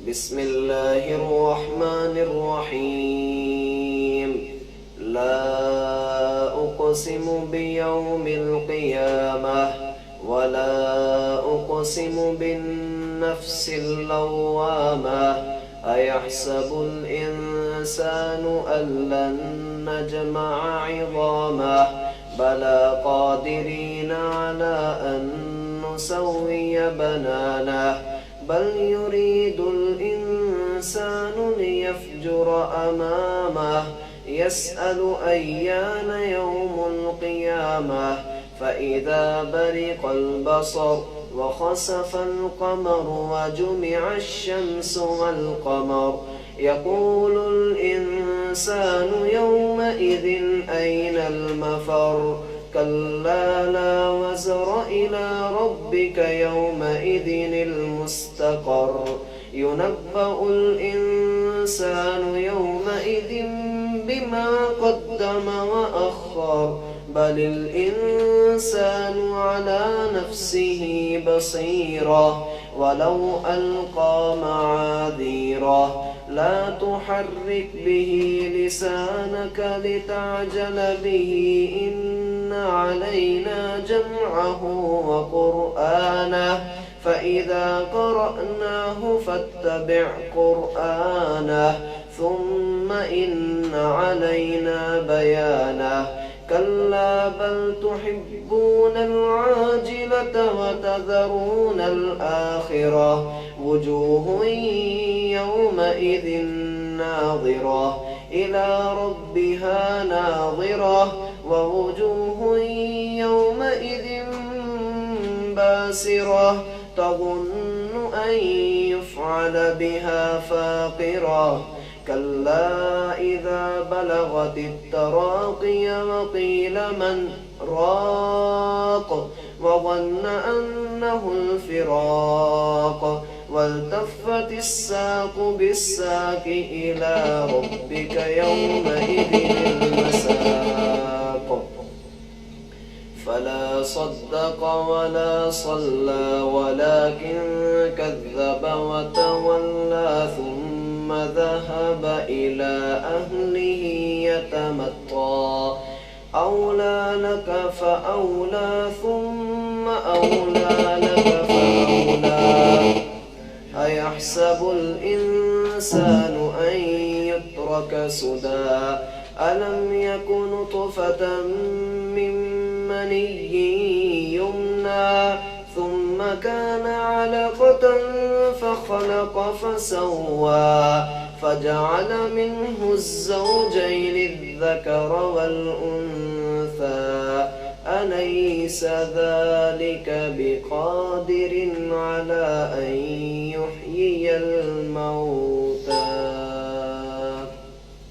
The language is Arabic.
بسم الله الرحمن الرحيم. لا أقسم بيوم القيامة ولا أقسم بالنفس اللوامة أيحسب الإنسان أن لن نجمع عظامه بلى قادرين على أن نسوي بنانه بل يريد الإنسان ليفجر أمامه يسأل أيان يوم القيامة فإذا برق البصر وخسف القمر وجمع الشمس والقمر يقول الإنسان يومئذ أين المفر كلا لا وزر إلى ربك يومئذ المستقر ينبأ الإنسان يومئذ بما قدم وأخر بل الإنسان على نفسه بصيرة ولو ألقى معاذيره لا تحرك به لسانك لتعجل به إن علينا جمعه وقرآنه فإذا قرأناه فاتبع قرآنه ثم إن علينا بيانه كلا بل تحبون العاجلة وتذرون الآخرة وجوه يومئذ ناظرة إلى ربها ناظرة ووجوه يومئذ باسرة تظن أن يفعل بها فاقرة كلا إذا بلغت التراقي وقيل من راق وظن أنه الفراق والتفت الساق بالساق إلى ربك يومئذ المساق فلا صدق ولا صلى ولكن كذب وتولى ثم ذهب إلى أهله يتمطى أولى لك فأولى ثم أولى لك فأولى أيحسب الإنسان أن يترك سدى ألم يكن نطفة من مني يمنى ثم كان علقة فخلق فسوى فجعل منه الزوجين الذكر والأنثى أليس ذلك بقادر على أن يحيي